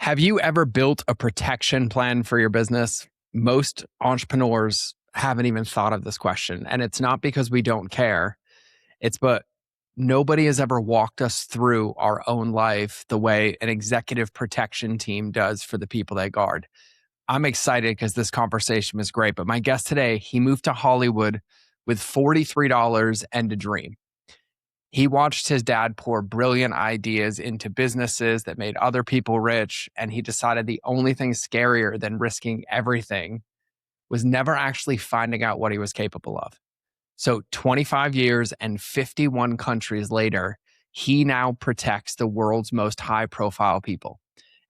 Have you ever built a protection plan for your business? Most entrepreneurs haven't even thought of this question. And it's not because we don't care. But nobody has ever walked us through our own life the way an executive protection team does for the people they guard. I'm excited because this conversation was great. But my guest today, he moved to Hollywood with $43 and a dream. He watched his dad pour brilliant ideas into businesses that made other people rich, and he decided the only thing scarier than risking everything was never actually finding out what he was capable of. So 25 years and 51 countries later, he now protects the world's most high-profile people.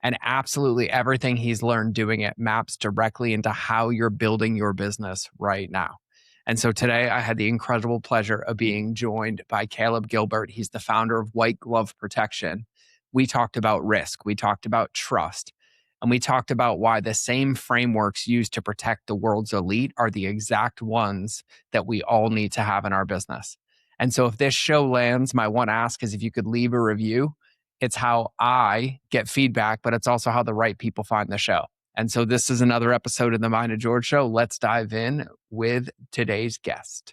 And absolutely everything he's learned doing it maps directly into how you're building your business right now. And so today I had the incredible pleasure of being joined by Caleb Gilbert. He's the founder of White Glove Protection. We talked about risk. We talked about trust. And we talked about why the same frameworks used to protect the world's elite are the exact ones that we all need to have in our business. And so if this show lands, my one ask is if you could leave a review. It's how I get feedback, but it's also how the right people find the show. And so this is another episode of the Mind of George Show. Let's dive in with today's guest.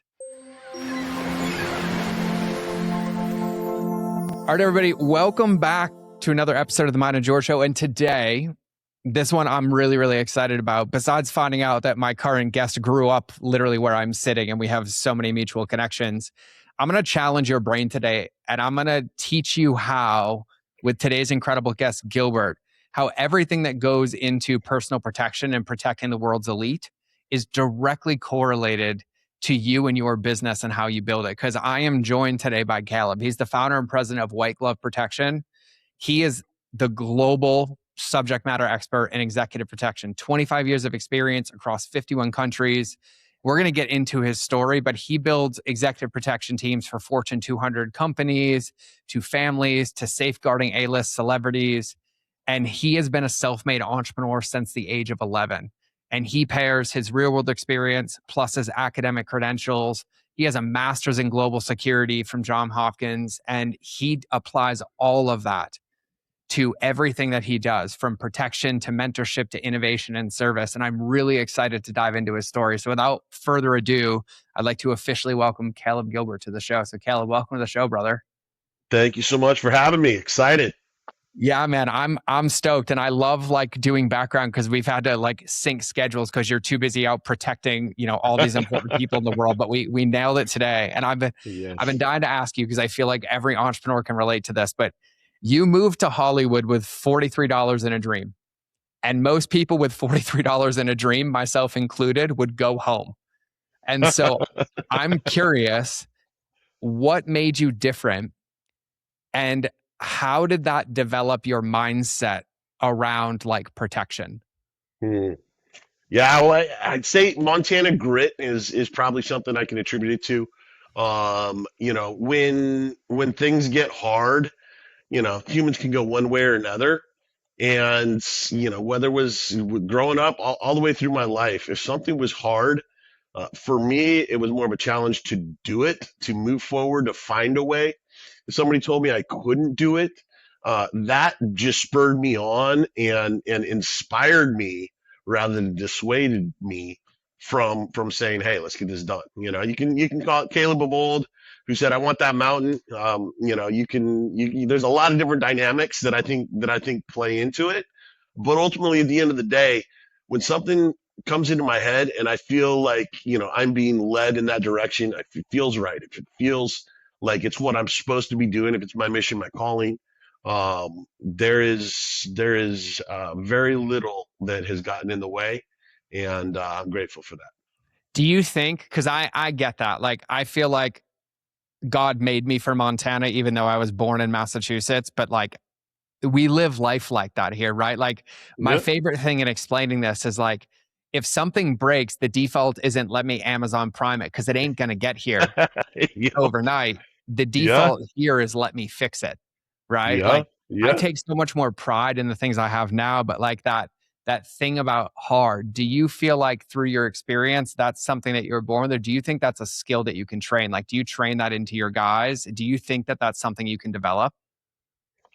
All right, everybody, welcome back to another episode of the Mind of George Show. And today, this one I'm really, really excited about. Besides finding out that my current guest grew up literally where I'm sitting and we have so many mutual connections, I'm going to challenge your brain today. And I'm going to teach you how, with today's incredible guest, Gilbert, how everything that goes into personal protection and protecting the world's elite is directly correlated to you and your business and how you build it. Because I am joined today by Caleb. He's the founder and president of White Glove Protection. He is the global subject matter expert in executive protection, 25 years of experience across 51 countries. We're going to get into his story, but he builds executive protection teams for Fortune 200 companies, to families, to safeguarding A-list celebrities. And he has been a self-made entrepreneur since the age of 11. And he pairs his real-world experience plus his academic credentials. He has a master's in global security from Johns Hopkins, and he applies all of that to everything that he does, from protection to mentorship to innovation and service. And I'm really excited to dive into his story. So without further ado, I'd like to officially welcome Caleb Gilbert to the show. So Caleb, welcome to the show, brother. Thank you so much for having me. Excited. Yeah, man, I'm stoked. And I love doing background because we've had to sync schedules because you're too busy out protecting, all these important people in the world. But we nailed it today. And I've been dying to ask you because I feel like every entrepreneur can relate to this, but you moved to Hollywood with $43 in a dream. And most people with $43 in a dream, myself included, would go home. And so I'm curious, what made you different? And how did that develop your mindset around protection? Yeah, well, I'd say Montana grit is probably something I can attribute it to. When things get hard, humans can go one way or another. And, whether it was growing up all the way through my life, if something was hard, for me, it was more of a challenge to do it, to move forward, to find a way. If somebody told me I couldn't do it, that just spurred me on and inspired me rather than dissuaded me from saying, "Hey, let's get this done." You can call it Caleb of old, who said, "I want that mountain." There's a lot of different dynamics that I think play into it, but ultimately, at the end of the day, when something comes into my head and I feel like I'm being led in that direction, if it feels right, if it feels like it's what I'm supposed to be doing, if it's my mission, my calling, there is very little that has gotten in the way, and I'm grateful for that. Do you think, because I get that, I feel like God made me for Montana, even though I was born in Massachusetts, but we live life like that here, right? My favorite thing in explaining this is if something breaks, the default isn't let me Amazon Prime it, because it ain't going to get here overnight. The default here is let me fix it, right? I take so much more pride in the things I have now, but that thing about hard, do you feel like through your experience, that's something that you're born with, or do you think that's a skill that you can train? Do you train that into your guys? Do you think that that's something you can develop?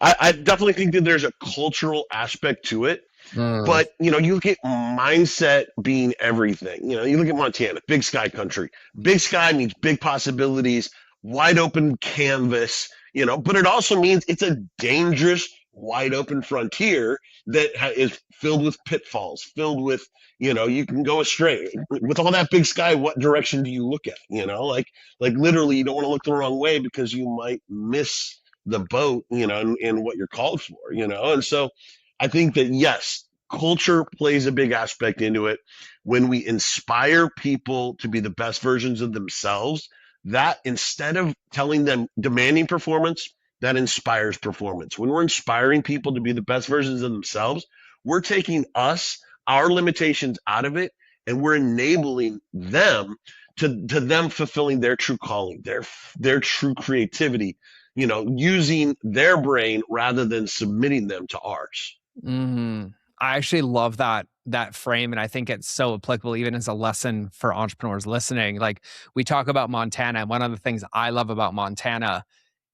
I definitely think that there's a cultural aspect to it. Mm, But you look at mindset being everything. You look at Montana, big sky country. Big sky means big possibilities, wide open canvas. But it also means it's a dangerous, wide open frontier that is filled with pitfalls, filled with you can go astray. With all that big sky, what direction do you look at? Like literally, you don't want to look the wrong way because you might miss the boat. In what you're called for. And so I think that yes, culture plays a big aspect into it. When we inspire people to be the best versions of themselves, that instead of telling them demanding performance, that inspires performance. When we're inspiring people to be the best versions of themselves, we're taking our limitations out of it, and we're enabling them to them fulfilling their true calling, their true creativity, using their brain rather than submitting them to ours. mhm. I actually love that frame, and I think it's so applicable even as a lesson for entrepreneurs listening. Like, we talk about Montana, and one of the things I love about Montana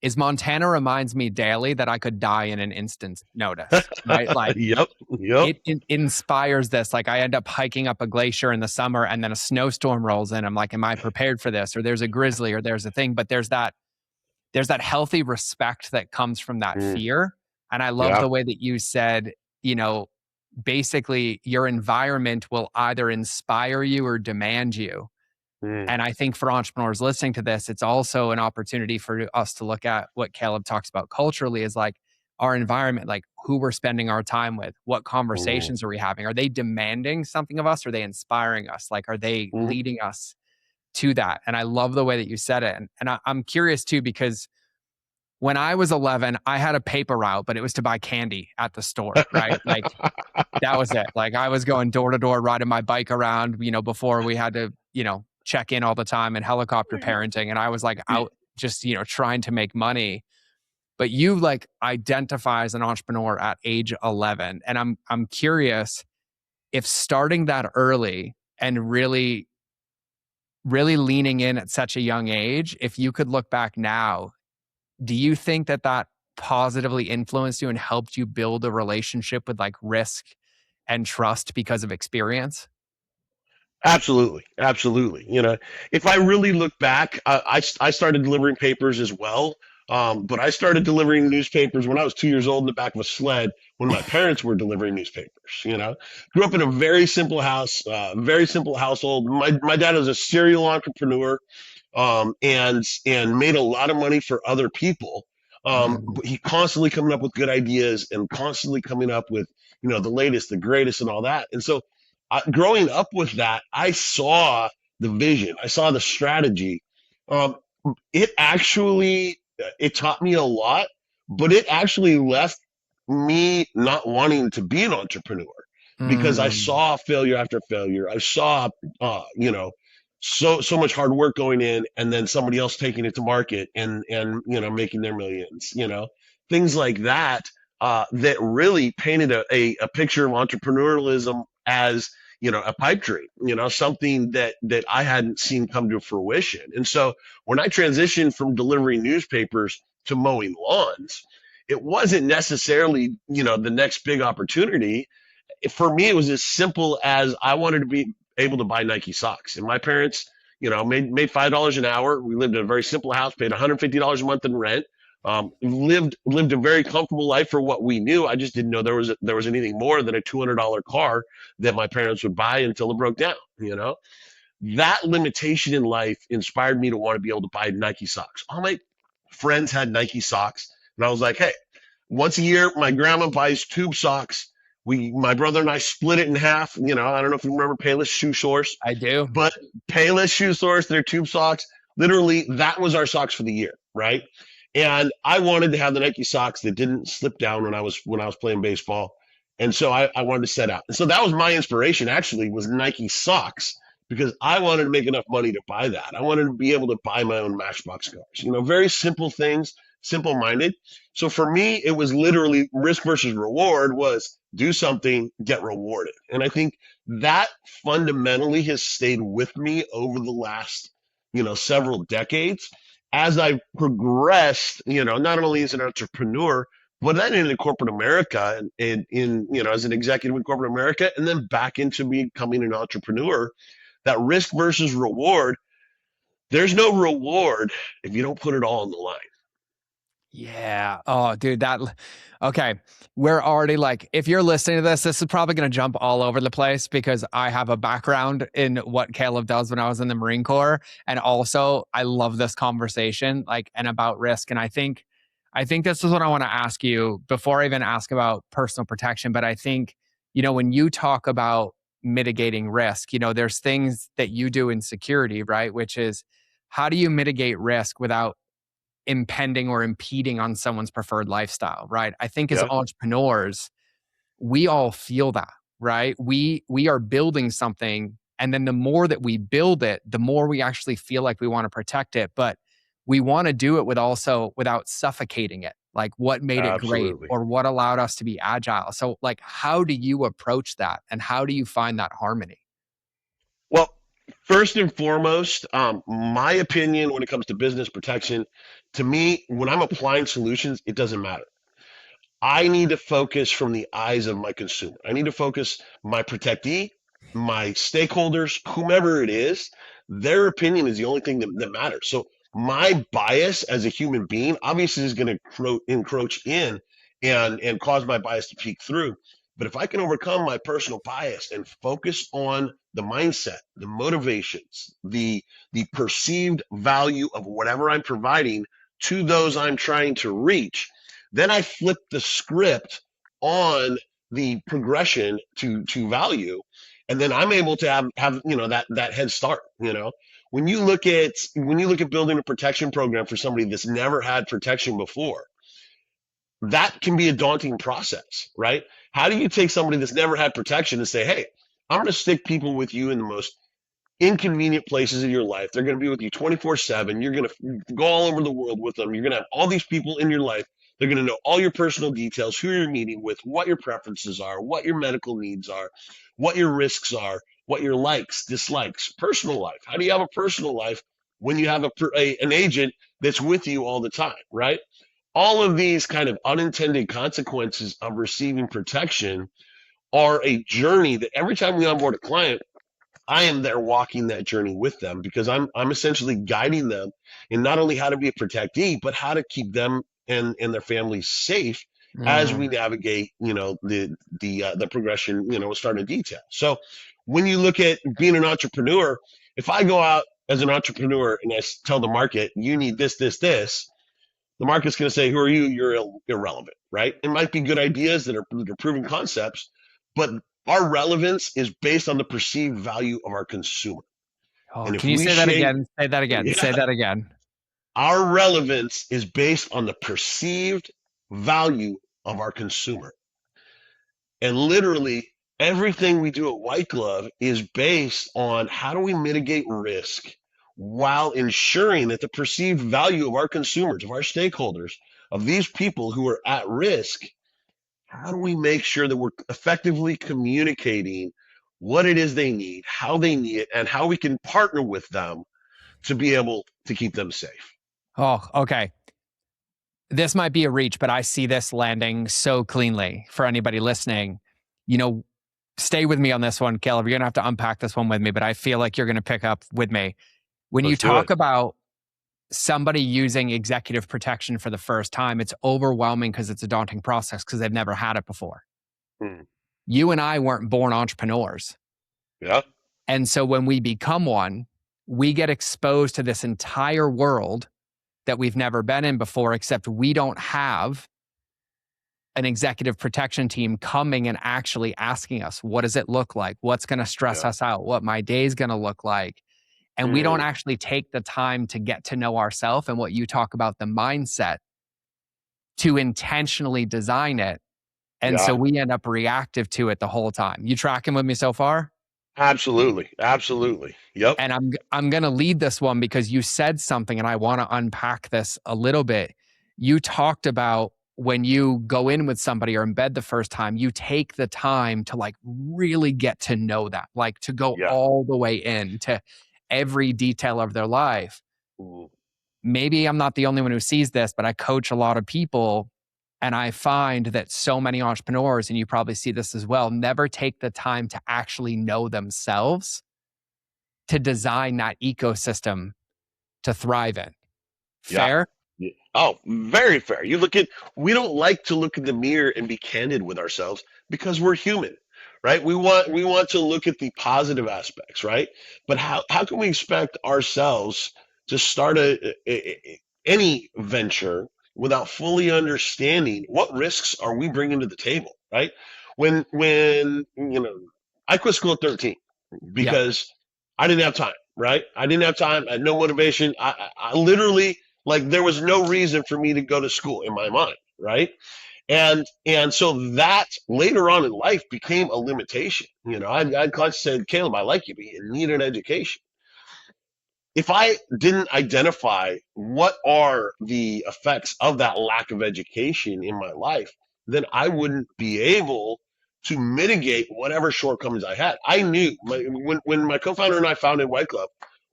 is Montana reminds me daily that I could die in an instant's notice, right? Like, Yep, yep. it inspires this. Like, I end up hiking up a glacier in the summer, and then a snowstorm rolls in. I'm like, am I prepared for this? Or there's a grizzly, or there's a thing. But there's that healthy respect that comes from that Mm, fear. And I love yeah. the way that you said, you know, basically your environment will either inspire you or demand you. Mm, And I think for entrepreneurs listening to this, it's also an opportunity for us to look at what Caleb talks about culturally is like our environment, like who we're spending our time with, what mm, conversations are we having? Are they demanding something of us? Are they inspiring us? Like, are they mm. leading us to that? And I love the way that you said it. And I'm curious too, because when I was 11, I had a paper route, but it was to buy candy at the store, right? Like, that was it. Like, I was going door to door, riding my bike around, before we had to, check in all the time and helicopter parenting. And I was like out just, trying to make money. But you like identify as an entrepreneur at age 11. And I'm curious if starting that early and really, really leaning in at such a young age, if you could look back now, do you think that positively influenced you and helped you build a relationship with like risk and trust because of experience? Absolutely, absolutely. If I really look back, I started delivering papers as well. But I started delivering newspapers when I was 2 years old in the back of a sled when my parents were delivering newspapers. Grew up in a very simple house, very simple household. My dad was a serial entrepreneur, and made a lot of money for other people. Mm, But he constantly coming up with good ideas and constantly coming up with the latest, the greatest, and all that. And so, growing up with that, I saw the vision, I saw the strategy. Um, it taught me a lot, but it actually left me not wanting to be an entrepreneur because I mm, saw failure after failure. I saw, so much hard work going in, and then somebody else taking it to market and making their millions. Things like that. That really painted a picture of entrepreneurialism as a pipe dream, something that I hadn't seen come to fruition. And so when I transitioned from delivering newspapers to mowing lawns, it wasn't necessarily the next big opportunity. For me, it was as simple as I wanted to be able to buy Nike socks. And my parents, made $5 an hour. We lived in a very simple house, paid $150 a month in rent. Lived a very comfortable life for what we knew. I just didn't know there was anything more than a $200 car that my parents would buy until it broke down. That limitation in life inspired me to want to be able to buy Nike socks. All my friends had Nike socks, and I was like, hey, once a year, my grandma buys tube socks. My brother and I split it in half. I don't know if you remember Payless Shoe Source, I do. but Payless Shoe Source, their tube socks, literally that was our socks for the year, right? And I wanted to have the Nike socks that didn't slip down when I was playing baseball, and so I wanted to set out. And so that was my inspiration. Actually, was Nike socks because I wanted to make enough money to buy that. I wanted to be able to buy my own Matchbox cars. Very simple things, simple minded. So for me, it was literally risk versus reward was do something, get rewarded. And I think that fundamentally has stayed with me over the last, several decades as I progressed, not only as an entrepreneur, but then into corporate America and in, as an executive in corporate America, and then back into becoming an entrepreneur, that risk versus reward, there's no reward if you don't put it all on the line. Yeah. Oh, dude, okay. We're already like, if you're listening to this is probably going to jump all over the place because I have a background in what Caleb does when I was in the Marine Corps. And also, I love this conversation, like, and about risk. And I think this is what I want to ask you before I even ask about personal protection. But I think, when you talk about mitigating risk, there's things that you do in security, right? Which is, how do you mitigate risk without impending or impeding on someone's preferred lifestyle, right? I think as Yeah, entrepreneurs, we all feel that, right? We are building something, and then the more that we build it, the more we actually feel like we want to protect it, but we want to do it without suffocating it. Like, what made it great absolutely. or what allowed us to be agile. So, like, how do you approach that, and how do you find that harmony? Well, first and foremost, my opinion when it comes to business protection, to me, when I'm applying solutions, it doesn't matter. I need to focus from the eyes of my consumer. I need to focus my protectee, my stakeholders, whomever it is, their opinion is the only thing that matters. So my bias as a human being obviously is going to encroach in and cause my bias to peek through. But if I can overcome my personal bias and focus on the mindset, the motivations, the perceived value of whatever I'm providing to those I'm trying to reach, then I flip the script on the progression to value, and then I'm able to have that head start. When you look at building a protection program for somebody that's never had protection before, that can be a daunting process, right? How do you take somebody that's never had protection and say, hey, I'm going to stick people with you in the most inconvenient places in your life. They're going to be with you 24/7. You're going to go all over the world with them. You're going to have all these people in your life. They're going to know all your personal details, who you're meeting with, what your preferences are, what your medical needs are, what your risks are, what your likes, dislikes, personal life. How do you have a personal life when you have an agent that's with you all the time, right? All of these kind of unintended consequences of receiving protection are a journey that every time we onboard a client, I am there walking that journey with them because I'm essentially guiding them in not only how to be a protectee, but how to keep them and their families safe as we Mm. navigate, the progression, start in detail. So when you look at being an entrepreneur, if I go out as an entrepreneur and I tell the market, you need this, this, this, the market's going to say, who are you? You're irrelevant, right? It might be good ideas that are proven concepts, but our relevance is based on the perceived value of our consumer. Oh, And can if you we say that shape, again? Say that again. yeah, Say that again. our relevance is based on the perceived value of our consumer. And literally everything we do at White Glove is based on how do we mitigate risk while ensuring that the perceived value of our consumers, of our stakeholders, of these people who are at risk, how do we make sure that we're effectively communicating what it is they need, how they need it, and how we can partner with them to be able to keep them safe? Oh, okay. This might be a reach, but I see this landing so cleanly for anybody listening. You know, Stay with me on this one, Caleb. You're going to have to unpack this one with me, but I feel like you're going to pick up with me. When you Let's do it. talk about somebody using executive protection for the first time, it's overwhelming because it's a daunting process because they've never had it before. Hmm. You and I weren't born entrepreneurs. Yeah. And so when we become one, we get exposed to this entire world that we've never been in before, except we don't have an executive protection team coming and actually asking us, what does it look like? What's going to stress Yeah. us out? What my day is going to look like? And we don't Mm, actually take the time to get to know ourselves and what you talk about, the mindset to intentionally design it. And so yeah. we end up reactive to it the whole time. You tracking with me so far? Absolutely. Absolutely. Yep. And I'm going to lead this one because you said something and I want to unpack this a little bit. You talked about when you go in with somebody or embed the first time, you take the time to like really get to know that, like to go Yeah. all the way in to every detail of their life. Mm, Maybe I'm not the only one who sees this, but I coach a lot of people And I find that so many entrepreneurs, and you probably see this as well, never take the time to actually know themselves to design that ecosystem to thrive in. Yeah. Fair? Yeah. Oh, very fair. We don't like to look in the mirror and be candid with ourselves because we're human, right? We want to look at the positive aspects, right? But how can we expect ourselves to start any venture without fully understanding what risks are we bringing to the table, right? When I quit school at 13 Yep. because I didn't have time, right? I didn't have time. I had no motivation. I literally, like, there was no reason for me to go to school in my mind, right? And so that later on in life became a limitation. I constantly said, Caleb, I like you, but you need an education. If I didn't identify what are the effects of that lack of education in my life, then I wouldn't be able to mitigate whatever shortcomings I had. I knew when my co-founder and I founded White Club,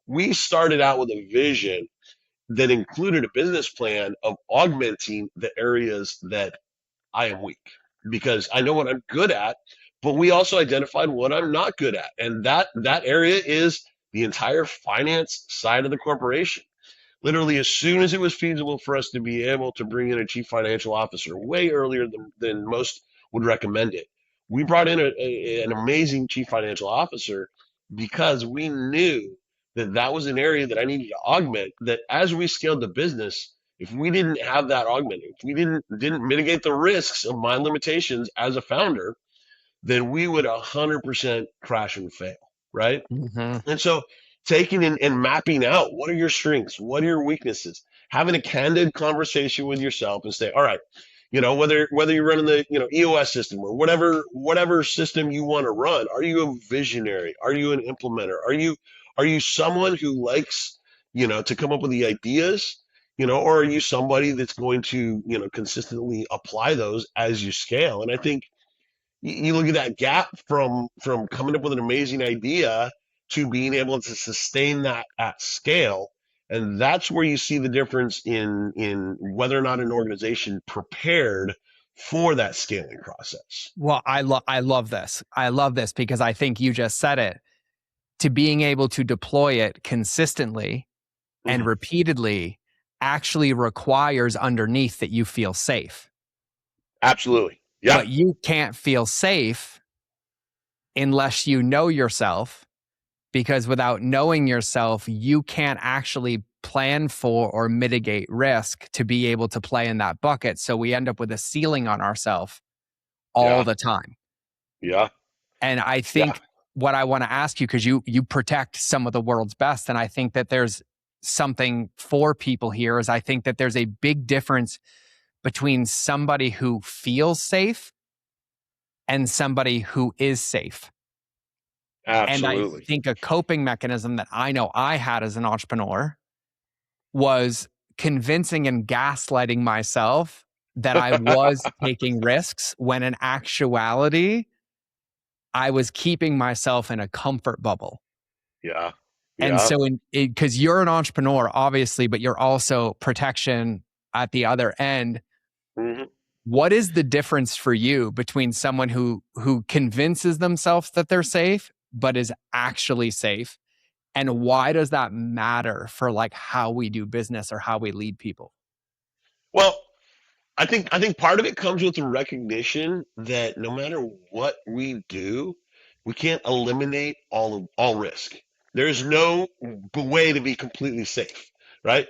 we started out with a vision that included a business plan of augmenting the areas that I am weak because I know what I'm good at, but we also identified what I'm not good at. And that area is the entire finance side of the corporation. Literally, as soon as it was feasible for us to be able to bring in a chief financial officer way earlier than most would recommend it, we brought in an amazing chief financial officer because we knew that that was an area that I needed to augment. That as we scaled the business, if we didn't have that augment, if we didn't mitigate the risks of my limitations as a founder, then we would 100% crash and fail, right? Mm-hmm. And so taking and mapping out what are your strengths, what are your weaknesses, having a candid conversation with yourself and say, all right, whether you're running the EOS system or whatever system you want to run, are you a visionary? Are you an implementer? Are you someone who likes to come up with the ideas? Or are you somebody that's going to consistently apply those as you scale? And I think you look at that gap from coming up with an amazing idea to being able to sustain that at scale, and that's where you see the difference in whether or not an organization prepared for that scaling process. Well, I love this. I love this because I think you just said it. To being able to deploy it consistently and Mhm. repeatedly actually requires underneath that you feel safe. Absolutely. Yeah. But you can't feel safe unless you know yourself, because without knowing yourself, you can't actually plan for or mitigate risk to be able to play in that bucket. So we end up with a ceiling on ourselves all Yeah. the time. Yeah. And I Yeah. think what I want to ask you, because you protect some of the world's best, and I think that there's something for people here, is I think that there's a big difference between somebody who feels safe and somebody who is safe. And I Absolutely. think a coping mechanism that I know I had as an entrepreneur was convincing and gaslighting myself that I was taking risks when in actuality, I was keeping myself in a comfort bubble. Yeah. And Yeah. so, because you're an entrepreneur, obviously, but you're also protection at the other end. Mhm. What is the difference for you between someone who convinces themselves that they're safe, but is actually safe? And why does that matter for like how we do business or how we lead people? Well, I think part of it comes with the recognition that no matter what we do, we can't eliminate all risk. There's no way to be completely safe, right?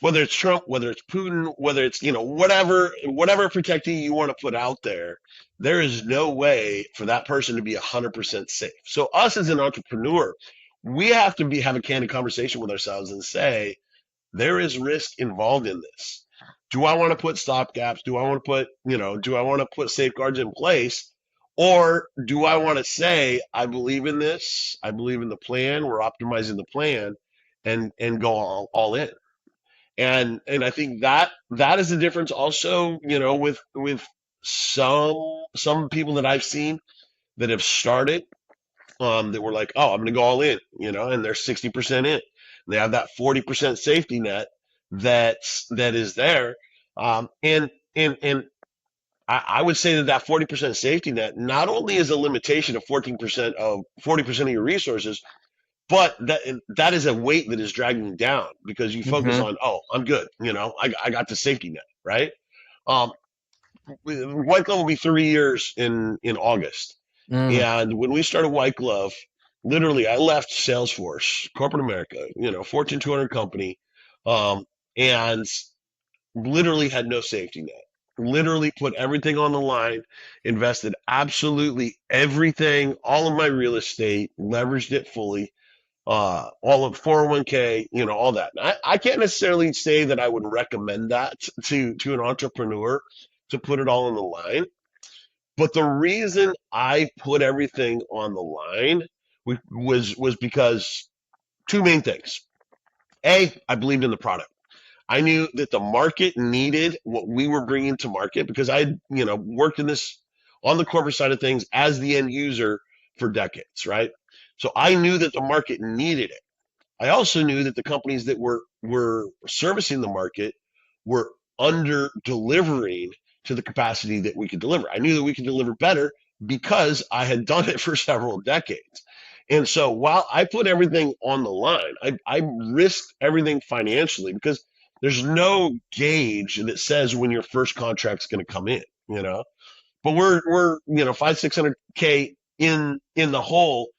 Whether it's Trump, whether it's Putin, whether it's whatever protecting you want to put out there, there is no way for that person to be 100% safe. So us as an entrepreneur, we have to have a candid conversation with ourselves and say, there is risk involved in this. Do I want to put stop gaps? Do I want to put safeguards in place? Or do I want to say, I believe in this, I believe in the plan, we're optimizing the plan and go all in. And I think that is the difference also, with some people that I've seen that have started that were like, oh, I'm going to go all in, and they're 60% in. They have that 40% safety net that is there. And and I would say that 40% safety net not only is a limitation of 40% of your resources, but that is a weight that is dragging you down because you focus Mm-hmm. on, oh, I'm good, I got the safety net, right? Um, White Glove will be 3 years in August, Mm. and when we started White Glove, literally I left Salesforce, corporate America, Fortune 200 company, and literally had no safety net. Literally put everything on the line, invested absolutely everything, all of my real estate, leveraged it fully, all of 401k, all that. I can't necessarily say that I would recommend that to an entrepreneur to put it all on the line. But the reason I put everything on the line was because two main things. A, I believed in the product. I knew that the market needed what we were bringing to market because I, worked in this on the corporate side of things as the end user for decades, right? So I knew that the market needed it. I also knew that the companies that were servicing the market were under delivering to the capacity that we could deliver. I knew that we could deliver better because I had done it for several decades. And so while I put everything on the line, I risked everything financially because there's no gauge that says when your first contract's going to come in. But we're 500-600K in the hole,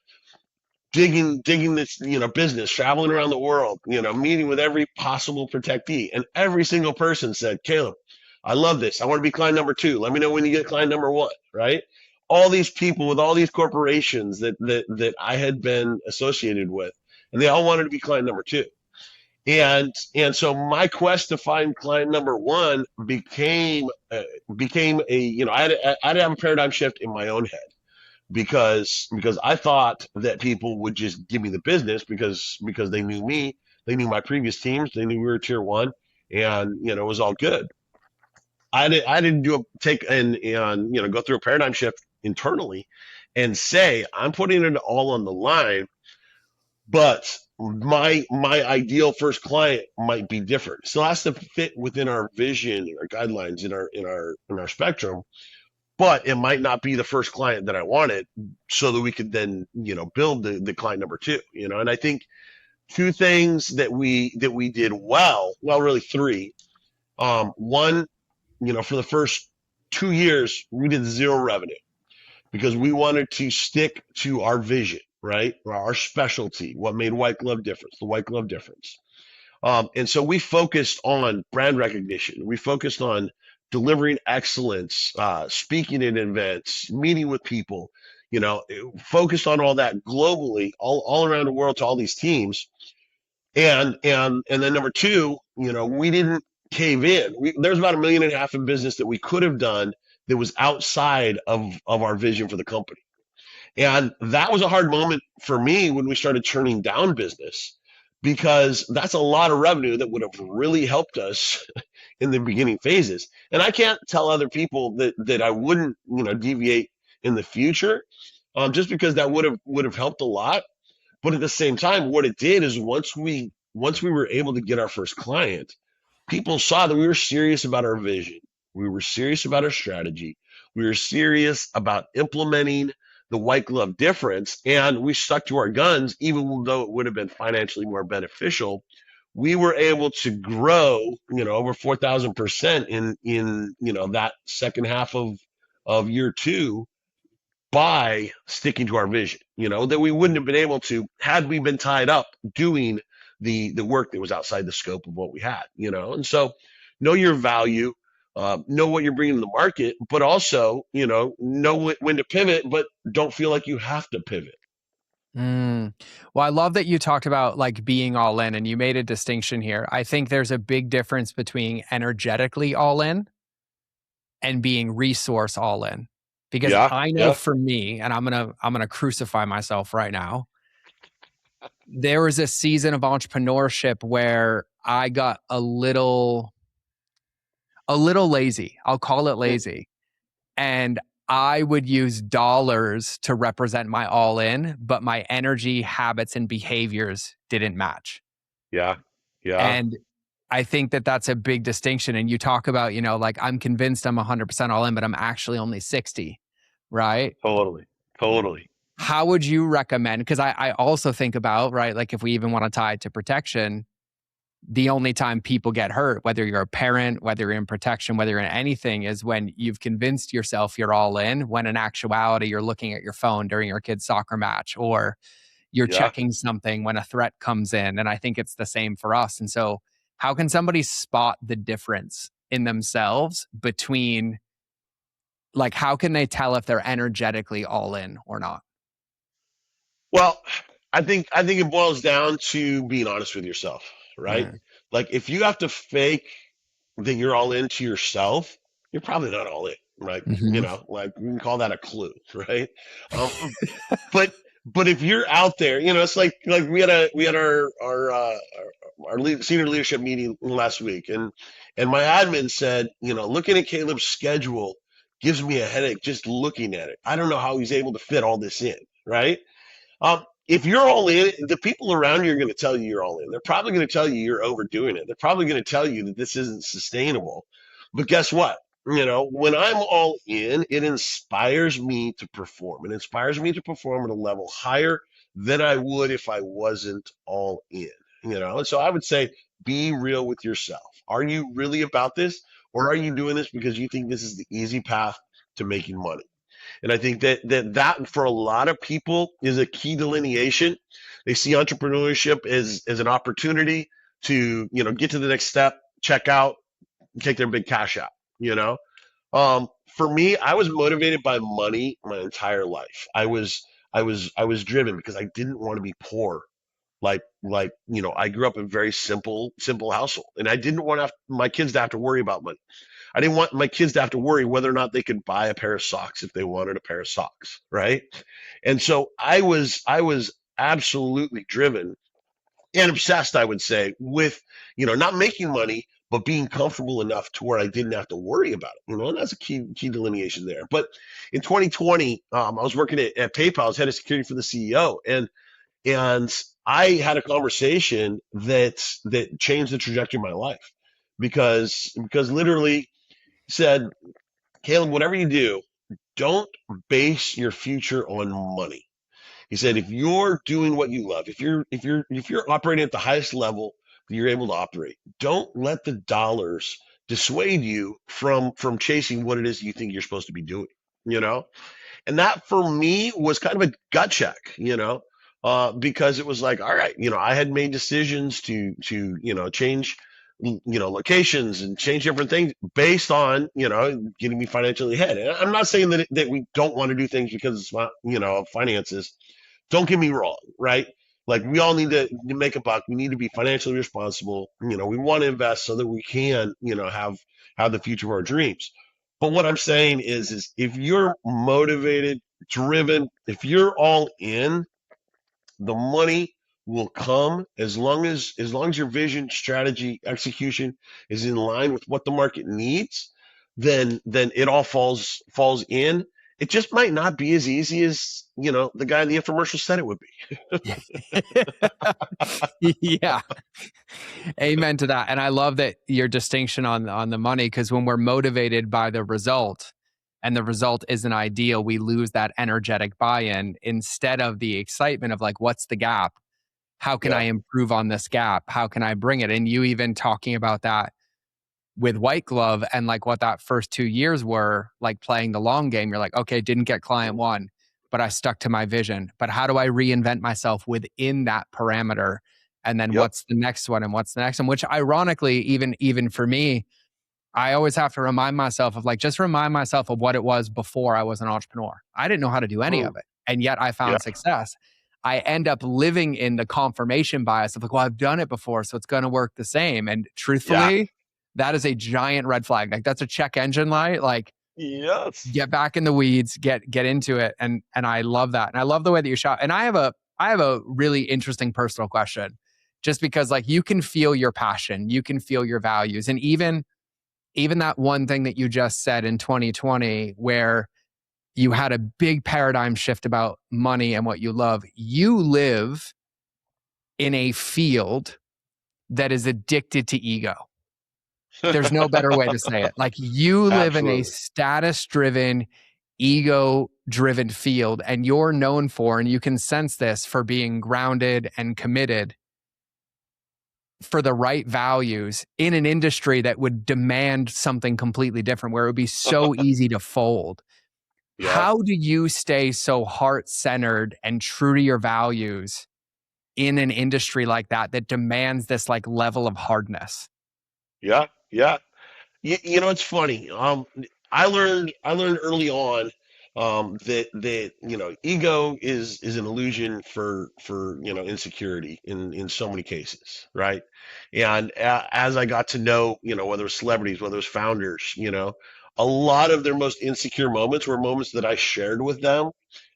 digging this business, traveling around the world, meeting with every possible protectee, and every single person said, Caleb, I love this, I want to be client number 2, let me know when you get client number 1, right? All these people with all these corporations that I had been associated with, and they all wanted to be client number 2. And so my quest to find client number 1 became a, I had to have a paradigm shift in my own head because I thought that people would just give me the business because they knew me, they knew my previous teams, they knew we were tier 1, and it was all good. I didn't take and go through a paradigm shift internally and say I'm putting it all on the line, but my ideal first client might be different. It still has to fit within our vision, our guidelines, in our spectrum, but it might not be the first client that I wanted, so that we could then, build the client number 2, and I think two things that we did well, really three. One, for the first 2 years, we did zero revenue because we wanted to stick to our vision, right? Our specialty, what made White Glove difference, the White Glove difference. And so we focused on brand recognition. We focused on delivering excellence, speaking at events, meeting with people, focused on all that globally, all around the world to all these teams. And then number two, we didn't cave in. There's about 1.5 million in business that we could have done that was outside of our vision for the company. And that was a hard moment for me when we started turning down business because that's a lot of revenue that would have really helped us in the beginning phases. And I can't tell other people that I wouldn't, deviate in the future, just because that would have helped a lot. But at the same time, what it did is once we were able to get our first client, people saw that we were serious about our vision. We were serious about our strategy. We were serious about implementing the White Glove difference, and we stuck to our guns, even though it would have been financially more beneficial. We were able to grow, over 4,000% in that second half of year 2 by sticking to our vision, that we wouldn't have been able to had we been tied up doing the work that was outside the scope of what we had, and so know your value, know what you're bringing to the market, but also, know when to pivot, but don't feel like you have to pivot. Mm. Well, I love that you talked about like being all in and you made a distinction here. I think there's a big difference between energetically all in and being resource all in. Because Yeah, I know yeah, for me, and I'm gonna crucify myself right now. There was a season of entrepreneurship where I got a little lazy. I'll call it mm, lazy. And I would use dollars to represent my all in, but my energy, habits, and behaviors didn't match. yeah, yeah, And I think that that's a big distinction. And you talk about, like I'm convinced I'm 100% all in, but I'm actually only 60, right? Totally. How would you recommend? Because I also think about, right, like if we even want to tie it to protection, the only time people get hurt, whether you're a parent, whether you're in protection, whether you're in anything, is when you've convinced yourself you're all in, when in actuality, you're looking at your phone during your kid's soccer match, or you're Yeah. checking something when a threat comes in. And I think it's the same for us. And so, how can somebody spot the difference in themselves between, like, how can they tell if they're energetically all in or not? Well, I think it boils down to being honest with yourself, right? Mm. Like if you have to fake that you're all into yourself, you're probably not all in, right? Mm-hmm. Like we can call that a clue, right? But but if you're out there, it's like we had our senior leadership meeting last week, and my admin said, looking at Caleb's schedule gives me a headache just looking at it. I don't know how he's able to fit all this in, right? If you're all in, the people around you are going to tell you you're all in. They're probably going to tell you you're overdoing it. They're probably going to tell you that this isn't sustainable. But guess what? When I'm all in, it inspires me to perform. It inspires me to perform at a level higher than I would if I wasn't all in. And so I would say be real with yourself. Are you really about this? Or are you doing this because you think this is the easy path to making money? And I think that for a lot of people is a key delineation. They see entrepreneurship as an opportunity to, get to the next step, check out, take their big cash out, you know? For me, I was motivated by money my entire life. I was driven because I didn't want to be poor. I grew up in a very simple household, and I didn't want my kids to have to worry about money. I didn't want my kids to have to worry whether or not they could buy a pair of socks if they wanted a pair of socks, right? And so I was absolutely driven and obsessed, I would say, with not making money, but being comfortable enough to where I didn't have to worry about it. And that's a key delineation there. But in 2020, I was working at PayPal. I was head of security for the CEO, and I had a conversation that changed the trajectory of my life because literally said, Caleb, whatever you do, don't base your future on money. He said, if you're doing what you love, if you're operating at the highest level that you're able to operate, don't let the dollars dissuade you from chasing what it is you think you're supposed to be doing. You know, and that for me was kind of a gut check, because it was like, all right, I had made decisions to change, locations and change different things based on, getting me financially ahead. And I'm not saying that we don't want to do things because it's not, finances. Don't get me wrong, right? Like we all need to make a buck. We need to be financially responsible. We want to invest so that we can, have the future of our dreams. But what I'm saying is if you're motivated, driven, if you're all in, the money will come as long as your vision, strategy, execution is in line with what the market needs, then it all falls in. It just might not be as easy as, the guy in the infomercial said it would be. Yeah. Amen to that. And I love that your distinction on the money, because when we're motivated by the result and the result isn't ideal, we lose that energetic buy-in instead of the excitement of like, what's the gap? How can I Yeah. improve on this gap? How can I bring it? And you even talking about that with White Glove and like what that first 2 years were like playing the long game. You're like, okay, didn't get client one, but I stuck to my vision. But how do I reinvent myself within that parameter? And then Yep. what's the next one and what's the next one? Which ironically, even for me, I always have to remind myself of like, just remind myself of what it was before I was an entrepreneur. I didn't know how to do any Mm. of it. And yet I Yeah. found success. I end up living in the confirmation bias of like, well, I've done it before, so it's going to work the same. And Yeah. truthfully, that is a giant red flag. Like that's a check engine light. Like Yes. get back in the weeds, get into it. And I love that. And I love the way that you shot. And I have a really interesting personal question. Just because like you can feel your passion, you can feel your values. And even that one thing that you just said in 2020, where you had a big paradigm shift about money and what you love, you live in a field that is addicted to ego. There's no better way to say it. Like, you live in a Absolutely. status driven, ego driven field, and you're known for, and you can sense this, for being grounded and committed for the right values in an industry that would demand something completely different, where it would be so easy to fold. Yeah. How do you stay so heart centered and true to your values in an industry like that, that demands this like level of hardness? Yeah. Yeah. It's funny. I learned early on that ego is an illusion for insecurity in so many cases, right? And as I got to know, whether it was celebrities, whether it was founders, a lot of their most insecure moments were moments that I shared with them,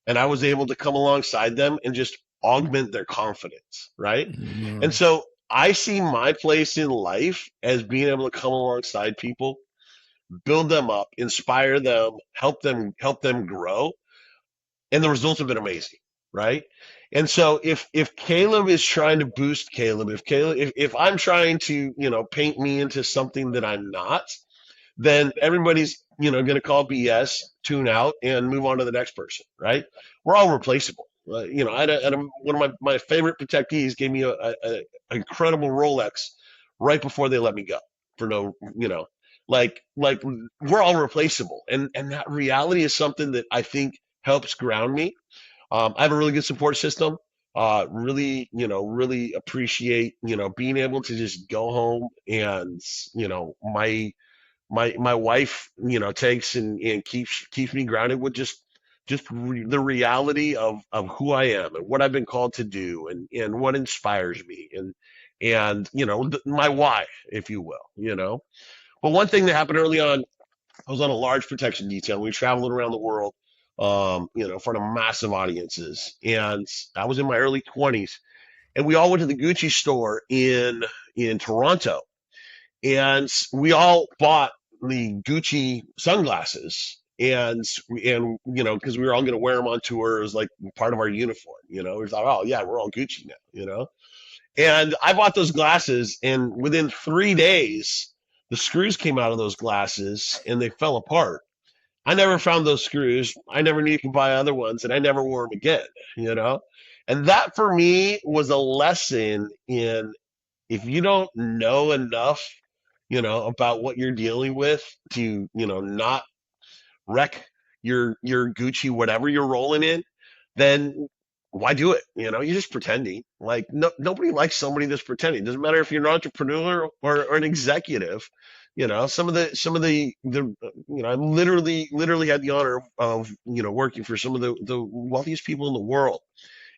and I was able to come alongside them and just augment their confidence, right? And Mm. so I see my place in life as being able to come alongside people, build them up, inspire them, help them grow, and the results have been amazing, right? And so if Caleb is trying to boost Caleb, if I'm trying to paint me into something that I'm not, then everybody's going to call BS, tune out, and move on to the next person, right? We're all replaceable. One of my favorite protectees gave me a incredible Rolex right before they let me go for no, like we're all replaceable, and that reality is something that I think helps ground me. I have a really good support system. Really appreciate being able to just go home, and my wife takes and keeps me grounded with just the reality of who I am and what I've been called to do, and what inspires me, and my why, if you will. But one thing that happened early on, I was on a large protection detail. We were traveling around the world, in front of massive audiences, and I was in my early 20s, and we all went to the Gucci store in Toronto, and we all bought the Gucci sunglasses, and because we were all going to wear them on tour. It was like part of our uniform. We thought, oh yeah, we're all Gucci now. And I bought those glasses, and within 3 days, the screws came out of those glasses and they fell apart. I never found those screws. I never knew you could buy other ones, and I never wore them again. You know, and that for me was a lesson in, if you don't know enough, about what you're dealing with to, not wreck your Gucci, whatever you're rolling in, then why do it? You're just pretending. Like, no, nobody likes somebody that's pretending. Doesn't matter if you're an entrepreneur or an executive. I literally had the honor of working for some of the wealthiest people in the world,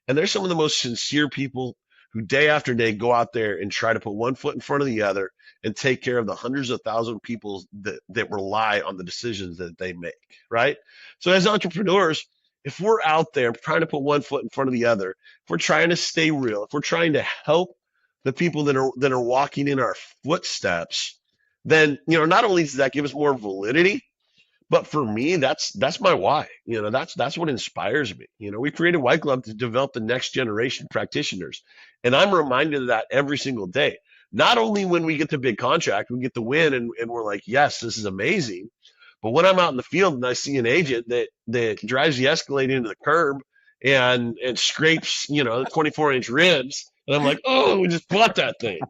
and they're some of the most sincere people who day after day go out there and try to put one foot in front of the other and take care of the hundreds of thousands of people that rely on the decisions that they make, right? So as entrepreneurs, if we're out there trying to put one foot in front of the other, if we're trying to stay real, if we're trying to help the people that are walking in our footsteps, then not only does that give us more validity, but for me, that's my why. That's what inspires me. We created White Glove to develop the next generation practitioners, and I'm reminded of that every single day. Not only when we get the big contract, we get the win, and we're like, yes, this is amazing. But when I'm out in the field and I see an agent that drives the Escalade into the curb and scrapes 24-inch ribs, and I'm like, oh, we just bought that thing.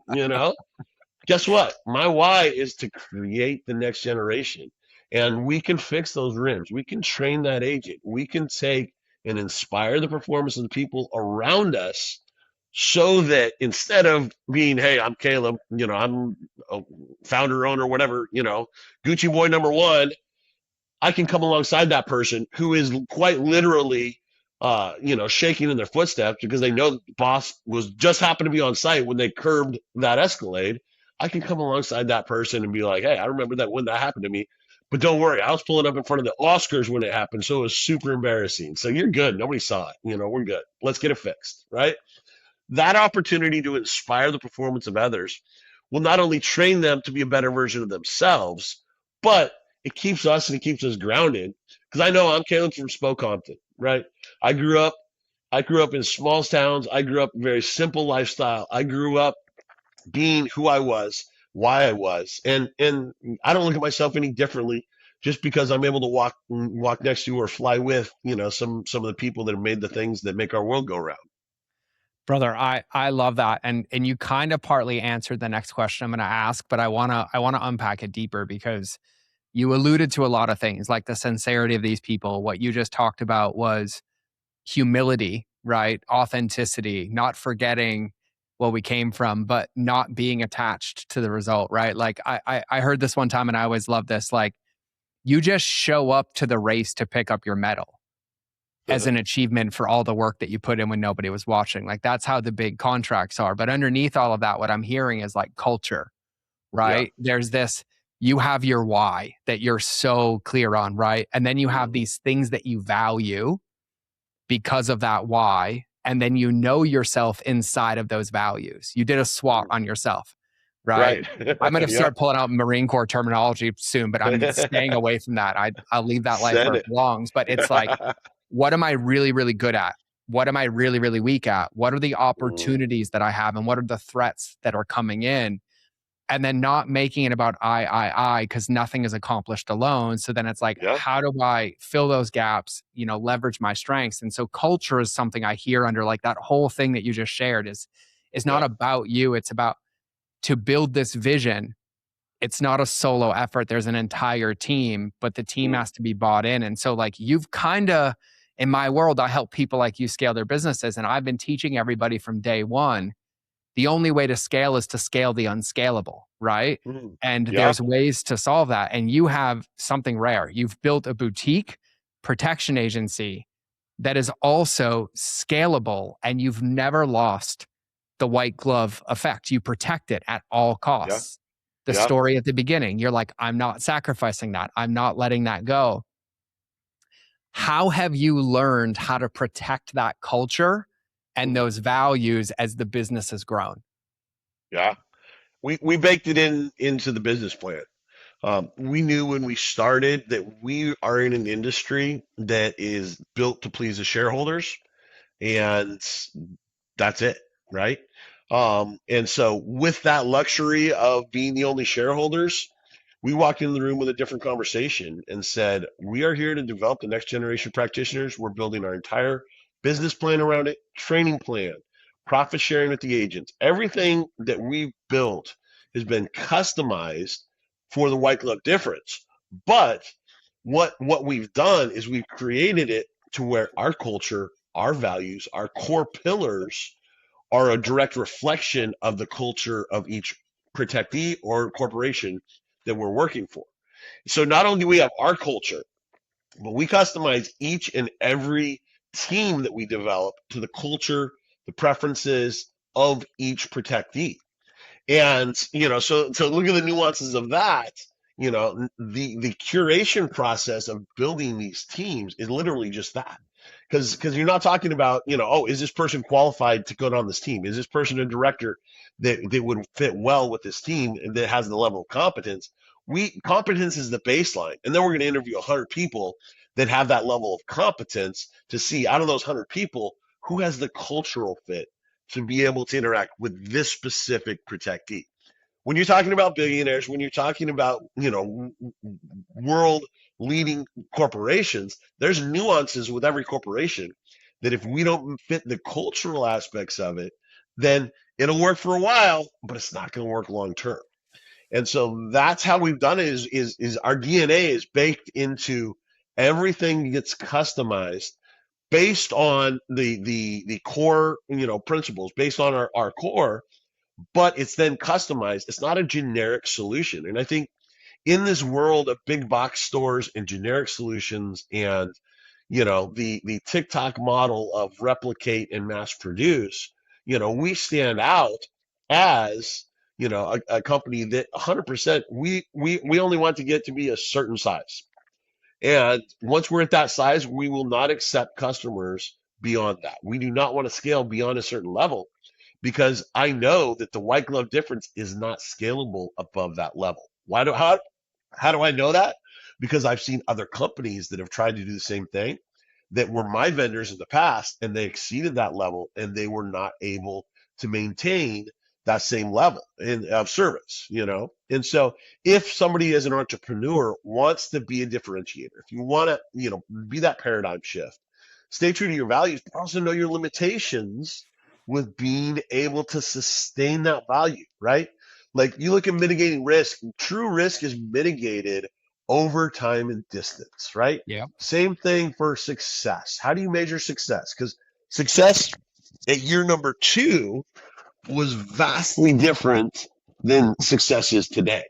Guess what? My why is to create the next generation. And we can fix those rims. We can train that agent. We can take and inspire the performance of the people around us, so that instead of being, hey, I'm Caleb, I'm a founder, owner, whatever, Gucci boy number one, I can come alongside that person who is quite literally, shaking in their footsteps because they know the boss was just happened to be on site when they curbed that Escalade. I can come alongside that person and be like, hey, I remember that when that happened to me. But don't worry, I was pulling up in front of the Oscars when it happened, so it was super embarrassing. So you're good. Nobody saw it. We're good. Let's get it fixed, right? That opportunity to inspire the performance of others will not only train them to be a better version of themselves, but it keeps us and it keeps us grounded. Because I know I'm Caleb from Spokompton, right? I grew up I grew up in small towns. I grew up a very simple lifestyle. I grew up being who I was, why I was, and I don't look at myself any differently just because I'm able to walk next to or fly with, some of the people that have made the things that make our world go round. Brother, I love that. And you kind of partly answered the next question I'm going to ask, but I want to unpack it deeper because you alluded to a lot of things like the sincerity of these people. What you just talked about was humility, right? Authenticity, not forgetting where we came from, but not being attached to the result, right? Like I heard this one time and I always love this. Like you just show up to the race to pick up your medal as an achievement for all the work that you put in when nobody was watching. Like that's how the big contracts are. But underneath all of that, what I'm hearing is like culture, Yeah. right? There's this, you have your why that you're so clear on, right? And then you have Mhm. these things that you value because of that why. And then you know yourself inside of those values. You did a SWOT Mhm. on yourself, right? Right. I'm going to Yep. start pulling out Marine Corps terminology soon, but I'm staying away from that. I'll leave that life where Send it it. belongs. But it's like, what am I really, really good at? What am I really, really weak at? What are the Mm, opportunities that I have? And what are the threats that are coming in? And then not making it about I, because nothing is accomplished alone. So then it's like, yeah. how do I fill those gaps, leverage my strengths? And so culture is something I hear under like that whole thing that you just shared is not Yeah. about you. It's about to build this vision. It's not a solo effort. There's an entire team, but the team Mm, has to be bought in. And so like you've kind of in my world, I help people like you scale their businesses. And I've been teaching everybody from day one the only way to scale is to scale the unscalable, right? mm. And Yeah. there's ways to solve that. And you have something rare. You've built a boutique protection agency that is also scalable, and you've never lost the white glove effect. You protect it at all Yeah. costs. The Yeah. story at the beginning, you're like, I'm not sacrificing that. I'm not letting that go. How have you learned how to protect that culture and Mhm. those values as the business has grown? Yeah. We baked it into the business plan. We knew when we started that we are in an industry that is built to please the shareholders, and that's it, right? And so with that luxury of being the only shareholders, we walked into the room with a different conversation and said, we are here to develop the next generation practitioners. We're building our entire business plan around it, training plan, profit sharing with the agents. Everything that we've built has been customized for the white glove difference. But what we've done is we've created it to where our culture, our values, our core pillars are a direct reflection of the culture of each protectee or corporation that we're working for. So not only do we have our culture, but we customize each and every team that we develop to the culture, the preferences of each protectee. And so look at the nuances of that. The curation process of building these teams is literally just that. Because you're not talking about, oh, is this person qualified to go on this team? Is this person a director that would fit well with this team and that has the level of competence? Competence is the baseline, and then we're going to interview 100 people that have that level of competence to see out of those 100 people who has the cultural fit to be able to interact with this specific protectee. When you're talking about billionaires, when you're talking about, world leading corporations, there's nuances with every corporation that if we don't fit the cultural aspects of it, then it'll work for a while, but it's not going to work long term. And so that's how we've done it is our DNA is baked into everything gets customized based on the core principles based on our core, but it's then customized. It's not a generic solution. And I think in this world of big box stores and generic solutions and the TikTok model of replicate and mass produce, we stand out as a company that 100% we only want to get to be a certain size. And once we're at that size, we will not accept customers beyond that. We do not want to scale beyond a certain level because I know that the white glove difference is not scalable above that level. How do I know that? Because I've seen other companies that have tried to do the same thing that were my vendors in the past and they exceeded that level and they were not able to maintain that same level of service, you know? And so if somebody as an entrepreneur wants to be a differentiator, if you want to, you know, be that paradigm shift, stay true to your values, but also know your limitations with being able to sustain that value, right? Like you look at mitigating risk, true risk is mitigated over time and distance, right? Yeah. Same thing for success. How do you measure success? Because success at year number two was vastly different than success is today.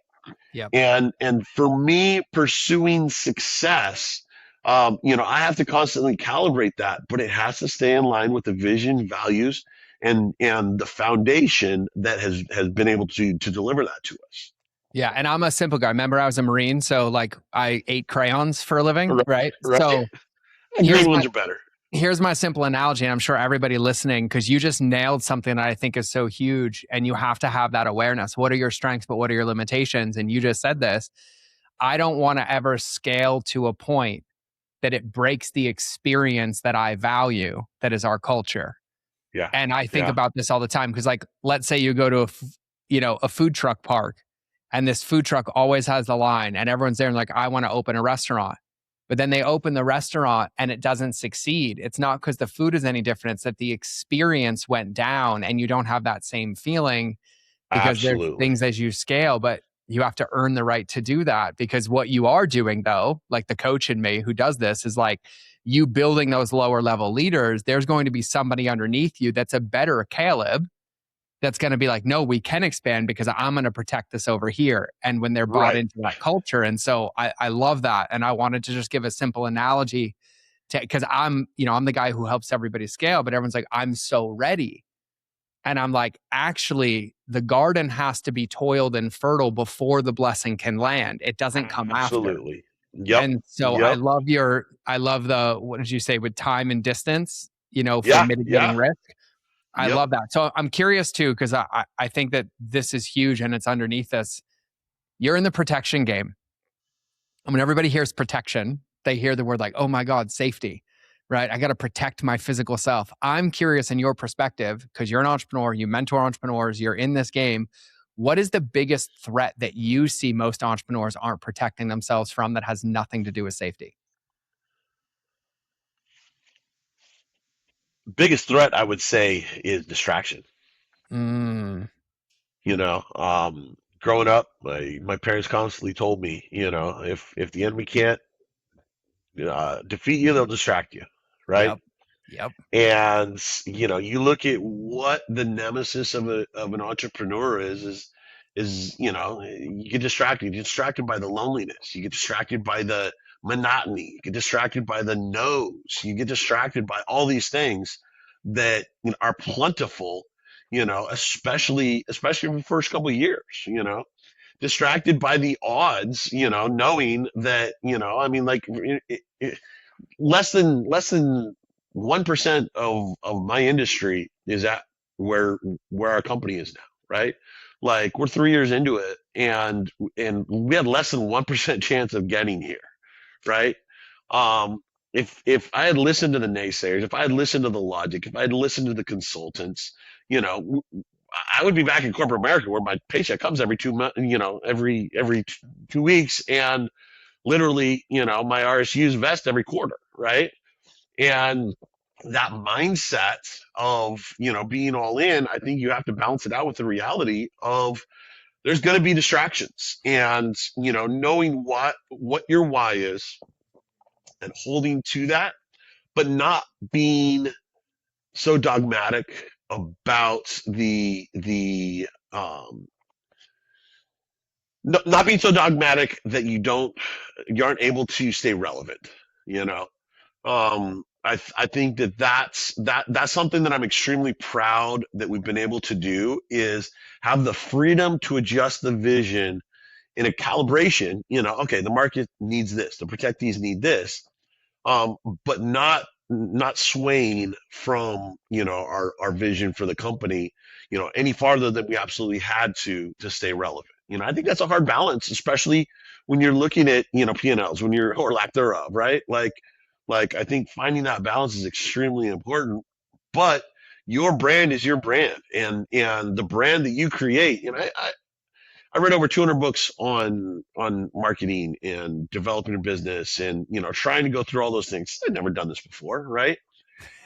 Yep. And for me, pursuing success, you know, I have to constantly calibrate that, but it has to stay in line with the vision, values, and the foundation that has been able to deliver that to us. Yeah. And I'm a simple guy. Remember, I was a Marine. So, like, I ate crayons for a living, Right, right? right. So, Green here's my ones are better. here's my simple analogy, and I'm sure everybody listening, because you just nailed something that I think is so huge, and you have to have that awareness. What are your strengths, but what are your limitations? And you just said this. I don't want to ever scale to a point that it breaks the experience that I value, that is our culture. Yeah, And I think yeah, about this all the time because, like, let's say you go to a food truck park, and this food truck always has the line, and everyone's there and like, I want to open a restaurant. But then they open the restaurant and it doesn't succeed. It's not because the food is any different. It's that the experience went down and you don't have that same feeling because there's absolutely. things as you scale, but you have to earn the right to do that. Because what you are doing, though, like the coach in me who does this, is like you building those lower level leaders. There's going to be somebody underneath you that's a better Caleb, that's going to be like, no, we can expand because I'm going to protect this over here. And when they're bought Right. into that culture. And so I love that. And I wanted to just give a simple analogy to, because I'm the guy who helps everybody scale, but everyone's like, I'm so ready. And I'm like, actually, the garden has to be toiled and fertile before the blessing can land. It doesn't come after. Absolutely. Yep. And so Yep. I love what did you say, with time and distance, for Yeah. mitigating Yeah. risk. I Yep. love that. So I'm curious too, because I think that this is huge and it's underneath this. You're in the protection game. And when everybody hears protection, they hear the word like, oh my God, safety, right? I got to protect my physical self. I'm curious in your perspective, because you're an entrepreneur, you mentor entrepreneurs, you're in this game. What is the biggest threat that you see most entrepreneurs aren't protecting themselves from that has nothing to do with safety? Biggest threat I would say is distraction. Mm, You know, growing up, my parents constantly told me, you know, if the enemy can't defeat you, they'll distract you, right? yep. Yep. And you know, you look at what the nemesis of an entrepreneur is you know, you get distracted. You get distracted by the loneliness. You get distracted by the monotony. You get distracted by the no's. You get distracted by all these things that, you know, are plentiful. You know, especially in the first couple of years. You know, distracted by the odds. You know, knowing that, you know, I mean, like less than 1% of my industry is at where our company is now, right? Like we're 3 years into it, and we had less than 1% chance of getting here, right? Um, if I had listened to the naysayers, if I had listened to the logic, if I had listened to the consultants, you know, I would be back in corporate America where my paycheck comes every 2 months, you know, every 2 weeks, and literally, you know, my RSUs vest every quarter, right? And that mindset of, you know, being all in, I think you have to balance it out with the reality of there's going to be distractions, and, you know, knowing what your why is and holding to that, but not being so dogmatic about not being so dogmatic that you aren't able to stay relevant, you know. I think that's something that I'm extremely proud that we've been able to do, is have the freedom to adjust the vision in a calibration. You know, okay, the market needs this, the protectees need this, um, but not swaying from, you know, our vision for the company, you know, any farther than we absolutely had to stay relevant. You know, I think that's a hard balance, especially when you're looking at, you know, P&Ls, when you're, or lack thereof, right? Like I think finding that balance is extremely important, but Your brand is your brand, and the brand that you create. I read over 200 books on marketing and developing a business, and trying to go through all those things. I'd never done this before, right?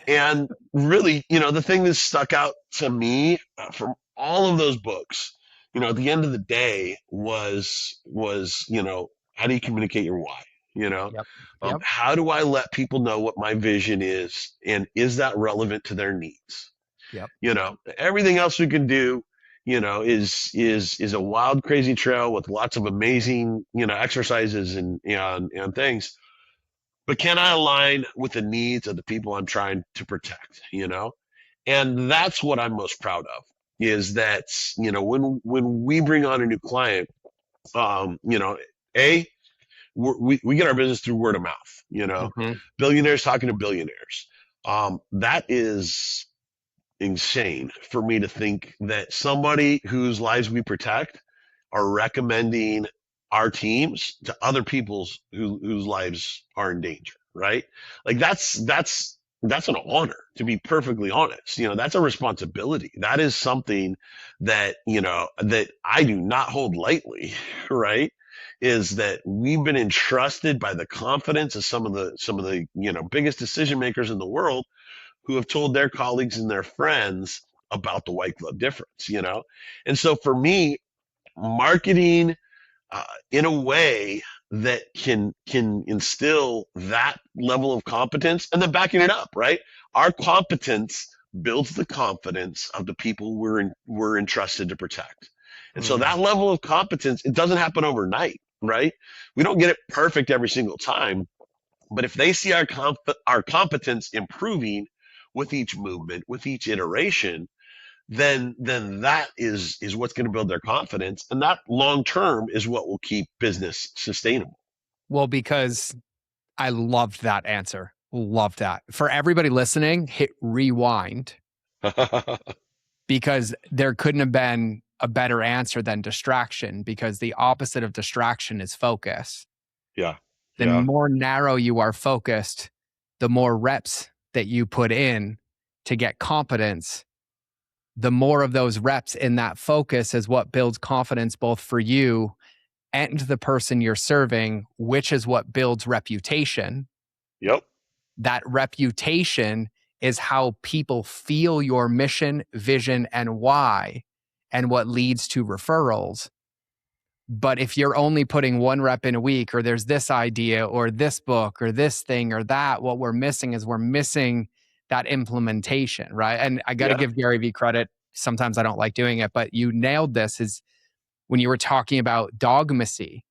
And really, the thing that stuck out to me from all of those books, at the end of the day, was how do you communicate your why? You know, Yep. Yep. how do I let people know what my vision is, and is that relevant to their needs? Yep. Everything else we can do, is a wild, crazy trail with lots of amazing, exercises and things. But can I align with the needs of the people I'm trying to protect? And that's what I'm most proud of, is that, when we bring on a new client, um, you know, a we get our business through word of mouth. Hmm. Billionaires talking to billionaires. That is insane for me to think that somebody whose lives we protect are recommending our teams to other people's whose lives are in danger, right? Like that's an honor, to be perfectly honest. That's a responsibility. That is something that, that I do not hold lightly, right? Is that we've been entrusted by the confidence of some of the biggest decision makers in the world, who have told their colleagues and their friends about the white glove difference. And so for me, marketing, in a way that can instill that level of competence, and then backing it up, right? Our competence builds the confidence of the people we're entrusted to protect. And so Mm. that level of competence, it doesn't happen overnight, right? We don't get it perfect every single time, but if they see our competence improving with each movement, with each iteration, then that is what's going to build their confidence, and that long term is what will keep business sustainable. Well, because I loved that answer. Love that. For everybody listening, hit rewind, because there couldn't have been a better answer than distraction, because the opposite of distraction is focus. Yeah, The yeah, more narrow you are focused, the more reps that you put in to get competence, the more of those reps in that focus is what builds confidence both for you and the person you're serving, which is what builds reputation. yep, That reputation is how people feel your mission, vision, and why, and what leads to referrals. But if you're only putting one rep in a week, or there's this idea or this book or this thing or that, what we're missing is we're missing that implementation, right? And I got to yeah, give Gary Vee credit. Sometimes I don't like doing it, but you nailed this, is when you were talking about dogmacy.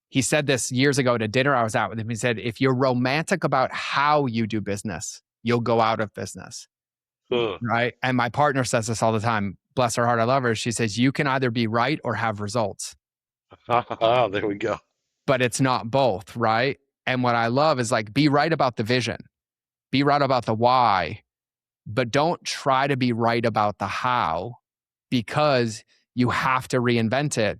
He said this years ago at a dinner I was at with him. He said, if you're romantic about how you do business, you'll go out of business, huh. right? And my partner says this all the time. Bless her heart, I love her. She says, you can either be right or have results, There we go. but it's not both, right? And what I love is, like, be right about the vision, be right about the why, but don't try to be right about the how, because you have to reinvent it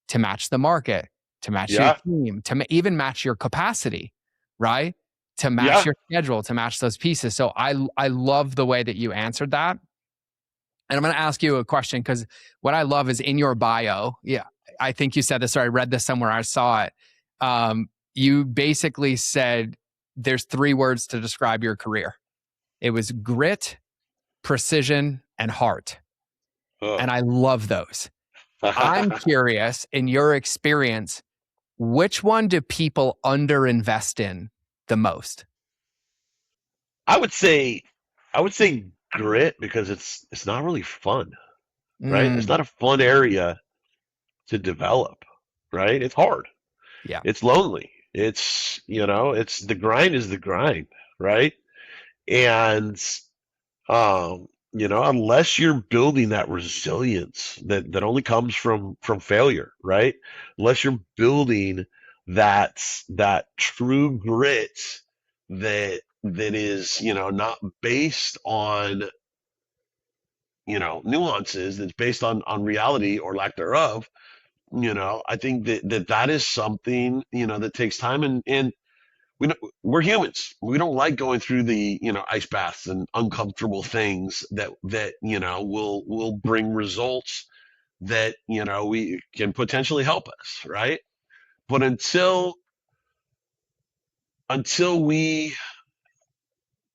to match the market, to match your Yeah, team, to even match your capacity, right? To match yeah. your schedule, to match those pieces. So I love the way that you answered that. And I'm going to ask you a question, because what I love is in your bio. Yeah, I think you said this, or I read this somewhere. I saw it. You basically said there's 3 words to describe your career. It was grit, precision, and heart. Huh. And I love those. I'm curious, in your experience, which one do people underinvest in the most? I would say, I would say grit, because it's not really fun, right? It's Mm, not a fun area to develop, right? It's hard. yeah. It's lonely. It's the grind is the grind, right? And unless you're building that resilience that only comes from failure, right? Unless you're building that true grit that is, not based on, nuances, that's based on reality or lack thereof. I think that is something, that takes time, and we don't, we're humans. We don't like going through the, ice baths and uncomfortable things that will bring results that we can potentially help us, right? But until we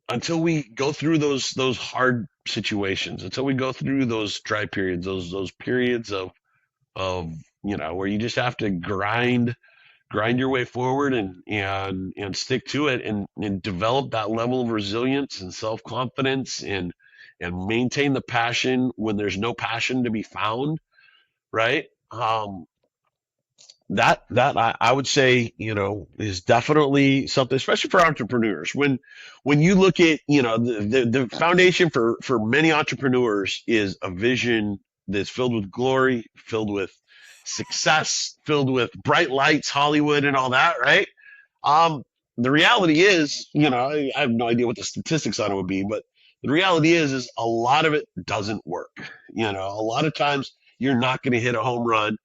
until we go through those hard situations, until we go through those dry periods, those periods of where you just have to grind your way forward and stick to it and develop that level of resilience and self-confidence and maintain the passion when there's no passion to be found, right? That I would say, is definitely something, especially for entrepreneurs. When you look at, the foundation for many entrepreneurs is a vision that's filled with glory, filled with success, filled with bright lights, Hollywood and all that, right? Um, the reality is, I have no idea what the statistics on it would be, but the reality is a lot of it doesn't work. A lot of times you're not going to hit a home run,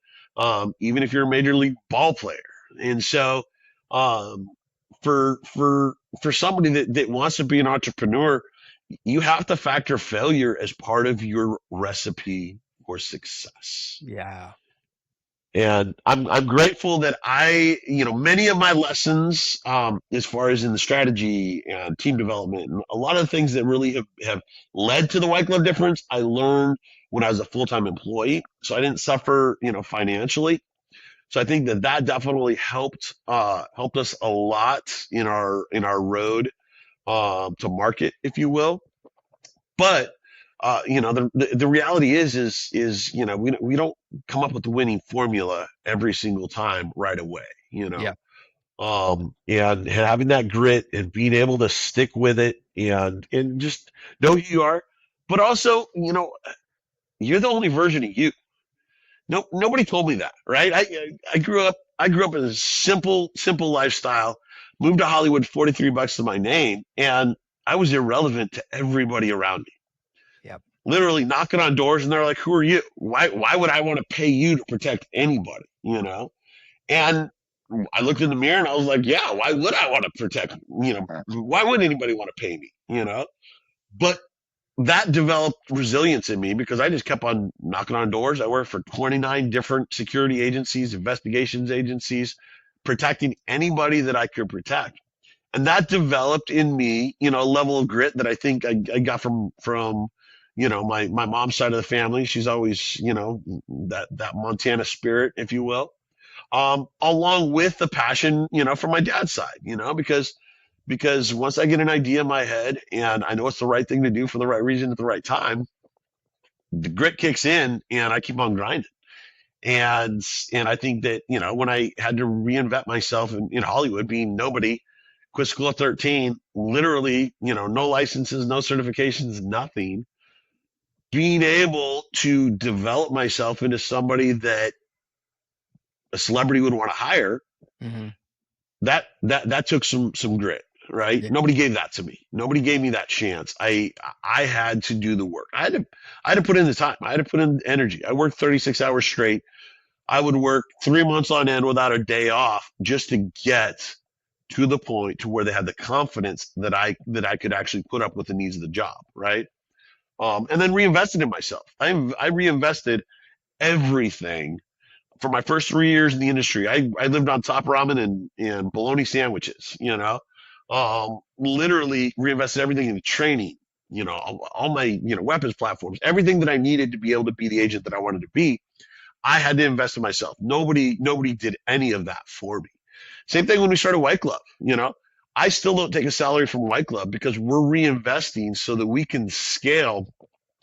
even if you're a major league ball player. And so, um, for somebody that wants to be an entrepreneur, you have to factor failure as part of your recipe for success. Yeah. And I'm grateful that many of my lessons, as far as in the strategy and team development, and a lot of the things that really have led to the white glove difference, I learned when I was a full-time employee. So I didn't suffer, financially. So I think that definitely helped us a lot in our road, to market, if you will. But the reality is we don't come up with the winning formula every single time right away. Yeah. And having that grit and being able to stick with it and just know who you are, but also you're the only version of you. No, nobody told me that, right? I grew up in a simple lifestyle, moved to Hollywood, 43 bucks to my name, and I was irrelevant to everybody around me, Yep. literally knocking on doors, and they're like, "Who are you? Why would I want to pay you to protect anybody?" And I looked in the mirror and I was like, "Yeah, why would I want to protect? Why would anybody want to pay me? But that developed resilience in me because I just kept on knocking on doors. I worked for 29 different security agencies, investigations agencies, protecting anybody that I could protect. And that developed in me, a level of grit that I think I got from my mom's side of the family. She's always, that Montana spirit, if you will, along with the passion, from my dad's side, because once I get an idea in my head and I know it's the right thing to do for the right reason at the right time, the grit kicks in and I keep on grinding. And I think that, when I had to reinvent myself in Hollywood, being nobody, quit school at 13, literally, no licenses, no certifications, nothing, being able to develop myself into somebody that a celebrity would want to hire, Hmm. that took some grit, right? Yeah. Nobody gave that to me. Nobody gave me that chance. I had to do the work. I had to put in the time. I had to put in energy. I worked 36 hours straight. I would work 3 months on end without a day off just to get to the point to where they had the confidence that I could actually put up with the needs of the job, right? And then reinvested in myself. I reinvested everything for my first 3 years in the industry. I lived on top ramen and bologna sandwiches, literally reinvested everything in training, all my, weapons platforms, everything that I needed to be able to be the agent that I wanted to be. I had to invest in myself. Nobody did any of that for me. Same thing when we started White Glove, I still don't take a salary from White Glove because we're reinvesting so that we can scale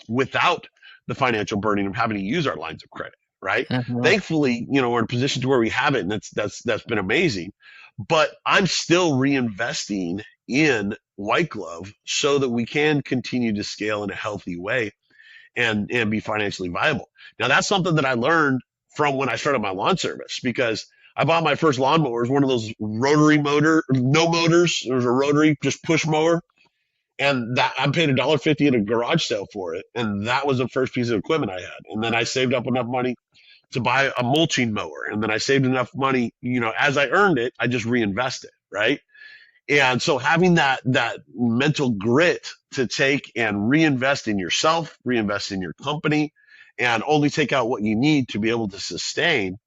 without the financial burden of having to use our lines of credit, right? Hmm. Thankfully, we're in a position to where we have it, and that's been amazing. But I'm still reinvesting in White Glove so that we can continue to scale in a healthy way and be financially viable. Now that's something that I learned from when I started my lawn service, because I bought my first lawnmower. It was one of those rotary motor, no motors. It was a rotary, just push mower, and that I paid $1.50 at a garage sale for it, and that was the first piece of equipment I had. And then I saved up enough money to buy a mulching mower, and then I saved enough money, as I earned it, I just reinvested, right? And so having that mental grit to take and reinvest in yourself, reinvest in your company, and only take out what you need to be able to sustain,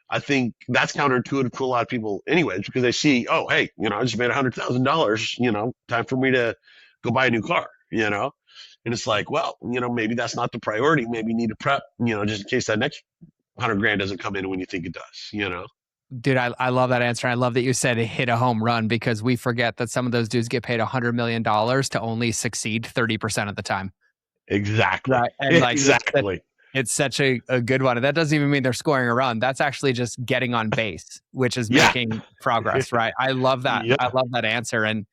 I think that's counterintuitive to a lot of people anyways, because they see, oh, hey, I just made $100,000, time for me to go buy a new car, and it's like, well, maybe that's not the priority. Maybe you need to prep, just in case that next 100 grand doesn't come in when you think it does. Dude, I love that answer. I love that you said hit a home run, because we forget that some of those dudes get paid $100 million to only succeed 30% of the time. Exactly. Right. And like Exactly. it's such a good one. And that doesn't even mean they're scoring a run. That's actually just getting on base, which is Yeah. making progress. Right. I love that. Yeah. I love that answer. And,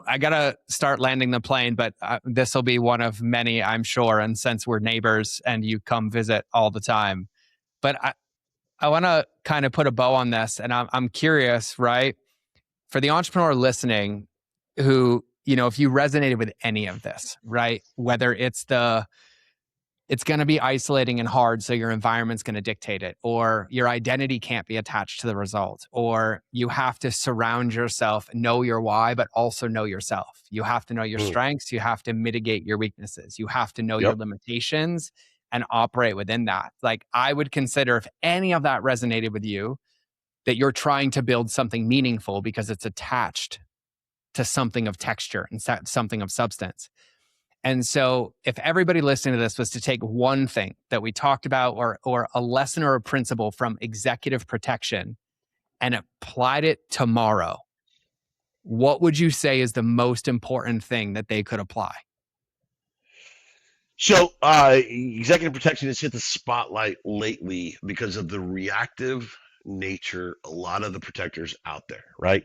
I got to start landing the plane, but this will be one of many, I'm sure. And since we're neighbors and you come visit all the time, but I want to kind of put a bow on this. And I'm curious, right? For the entrepreneur listening who, if you resonated with any of this, right? Whether it's going to be isolating and hard, so your environment's going to dictate it, or your identity can't be attached to the result, or you have to surround yourself, know your why, but also know yourself. You have to know your Mm. strengths. You have to mitigate your weaknesses. You have to know your Yep. limitations and operate within that. Like, I would consider, if any of that resonated with you, that you're trying to build something meaningful because it's attached to something of texture and something of substance. And so if everybody listening to this was to take one thing that we talked about, or a lesson or a principle from executive protection and applied it tomorrow, what would you say is the most important thing that they could apply? So, executive protection has hit the spotlight lately because of the reactive nature a lot of the protectors out there, right?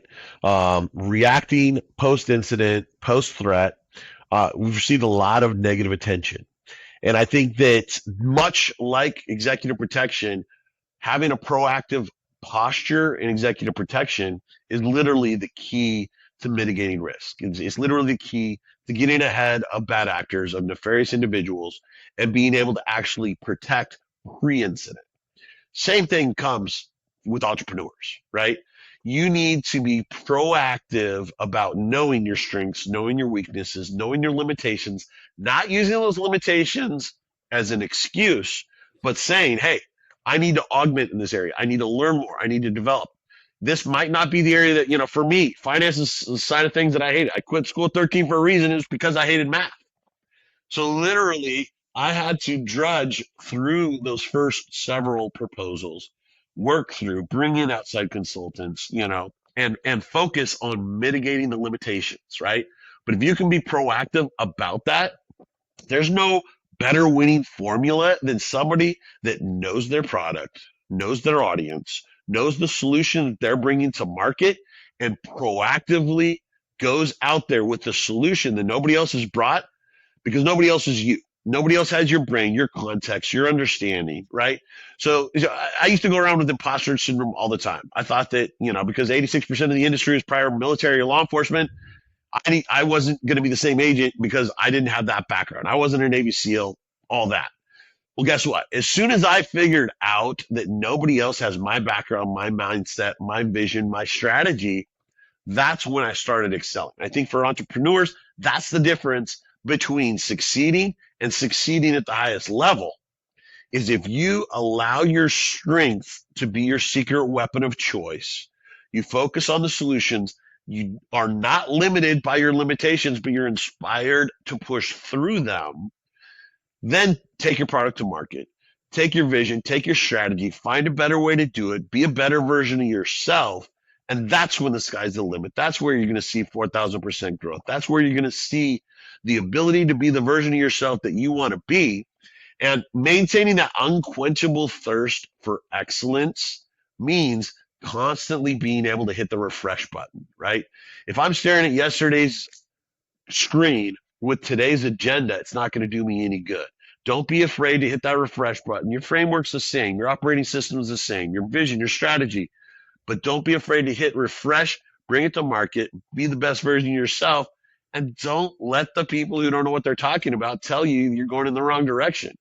Reacting post incident, post threat. We've received a lot of negative attention. And I think that much like executive protection, having a proactive posture in executive protection is literally the key to mitigating risk. It's literally the key to getting ahead of bad actors, of nefarious individuals, and being able to actually protect pre-incident. Same thing comes with entrepreneurs, right? You need to be proactive about knowing your strengths, knowing your weaknesses, knowing your limitations, not using those limitations as an excuse, but saying, hey, I need to augment in this area. I need to learn more. I need to develop. This might not be the area that, for me, finance is the side of things that I hate. I quit school at 13 for a reason. It's because I hated math. So literally, I had to drudge through those first several proposals, work through, bring in outside consultants, and focus on mitigating the limitations, right? But if you can be proactive about that, there's no better winning formula than somebody that knows their product, knows their audience, knows the solution that they're bringing to market, and proactively goes out there with the solution that nobody else has brought, because nobody else is you. Nobody else has your brain, your context, your understanding, right? So I used to go around with imposter syndrome all the time. I thought that, because 86% of the industry is prior military or law enforcement, I wasn't going to be the same agent because I didn't have that background. I wasn't a Navy SEAL, all that. Well, guess what? As soon as I figured out that nobody else has my background, my mindset, my vision, my strategy, that's when I started excelling. I think for entrepreneurs, that's the difference between succeeding and succeeding at the highest level, is if you allow your strength to be your secret weapon of choice, you focus on the solutions, you are not limited by your limitations, but you're inspired to push through them, then take your product to market, take your vision, take your strategy, find a better way to do it, be a better version of yourself. And that's when the sky's the limit. That's where you're going to see 4,000% growth. That's where you're going to see the ability to be the version of yourself that you want to be. And maintaining that unquenchable thirst for excellence means constantly being able to hit the refresh button, right? If I'm staring at yesterday's screen with today's agenda, it's not going to do me any good. Don't be afraid to hit that refresh button. Your framework's the same. Your operating system is the same. Your vision, your strategy. But don't be afraid to hit refresh, bring it to market, be the best version of yourself, and don't let the people who don't know what they're talking about tell you you're going in the wrong direction.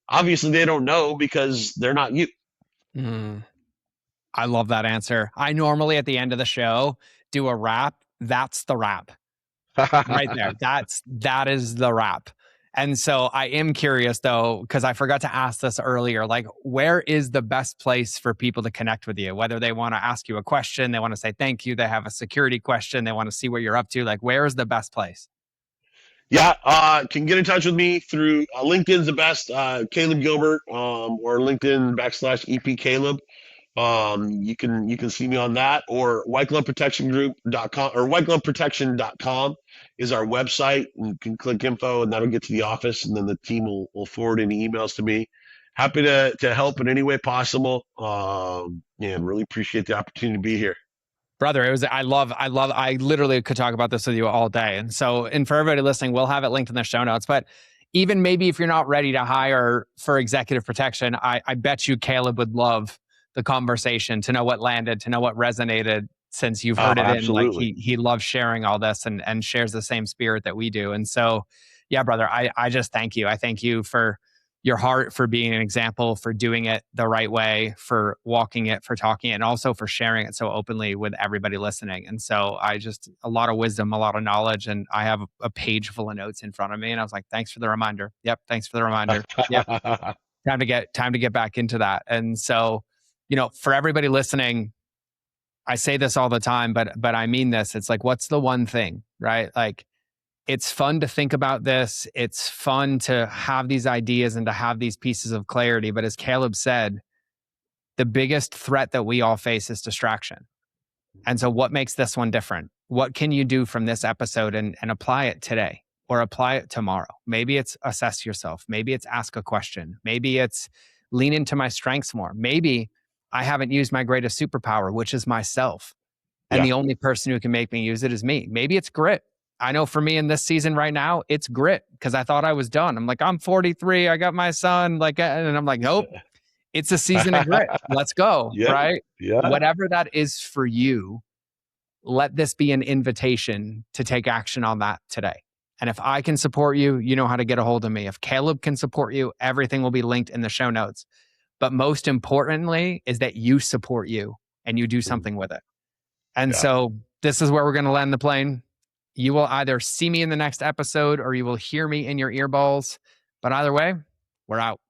Obviously, they don't know because they're not you. I love that answer. I normally, at the end of the show, do a wrap, that's the wrap right there. That is the wrap. And so I am curious though, because I forgot to ask this earlier, like where is the best place for people to connect with you? Whether they want to ask you a question, they want to say thank you, they have a security question, they want to see what you're up to. Like where is the best place? Yeah, can get in touch with me through LinkedIn's the best, Caleb Gilbert, or LinkedIn /EP Caleb. You can see me on that, or whitegloveprotectiongroup.com or whitegloveprotection.com is our website. You can click info and that'll get to the office, and then the team will forward any emails to me. Happy to help in any way possible. And really appreciate the opportunity to be here. Brother, I literally could talk about this with you all day. And for everybody listening, we'll have it linked in the show notes. But even maybe if you're not ready to hire for executive protection, I bet you Caleb would love the conversation, to know what landed, to know what resonated, since you've heard it in. Like Absolutely. he loves sharing all this and shares the same spirit that we do. And so, yeah, brother, I just thank you. I thank you for your heart, for being an example, for doing it the right way, for walking it, for talking it, and also for sharing it so openly with everybody listening. And so a lot of wisdom, a lot of knowledge, and I have a page full of notes in front of me. And I was like, thanks for the reminder. Yep. Thanks for the reminder. Yep. Time to get back into that. And so, for everybody listening, I say this all the time, but I mean this. It's like, what's the one thing, right? Like, it's fun to think about this. It's fun to have these ideas and to have these pieces of clarity. But as Caleb said, the biggest threat that we all face is distraction. And so what makes this one different? What can you do from this episode and apply it today or apply it tomorrow? Maybe it's assess yourself. Maybe it's ask a question. Maybe it's lean into my strengths more. Maybe I haven't used my greatest superpower, which is myself. And Yeah. the only person who can make me use it is me. Maybe it's grit. I know for me in this season right now, it's grit, because I thought I was done. I'm like, I'm 43. I got my son. And I'm like, nope, it's a season of grit. Let's go. Yeah. Right. Yeah. Whatever that is for you, let this be an invitation to take action on that today. And if I can support you, you know how to get a hold of me. If Caleb can support you, everything will be linked in the show notes. But most importantly is that you support you and you do something with it. And Yeah. so this is where we're going to land the plane. You will either see me in the next episode or you will hear me in your earballs. But either way, we're out.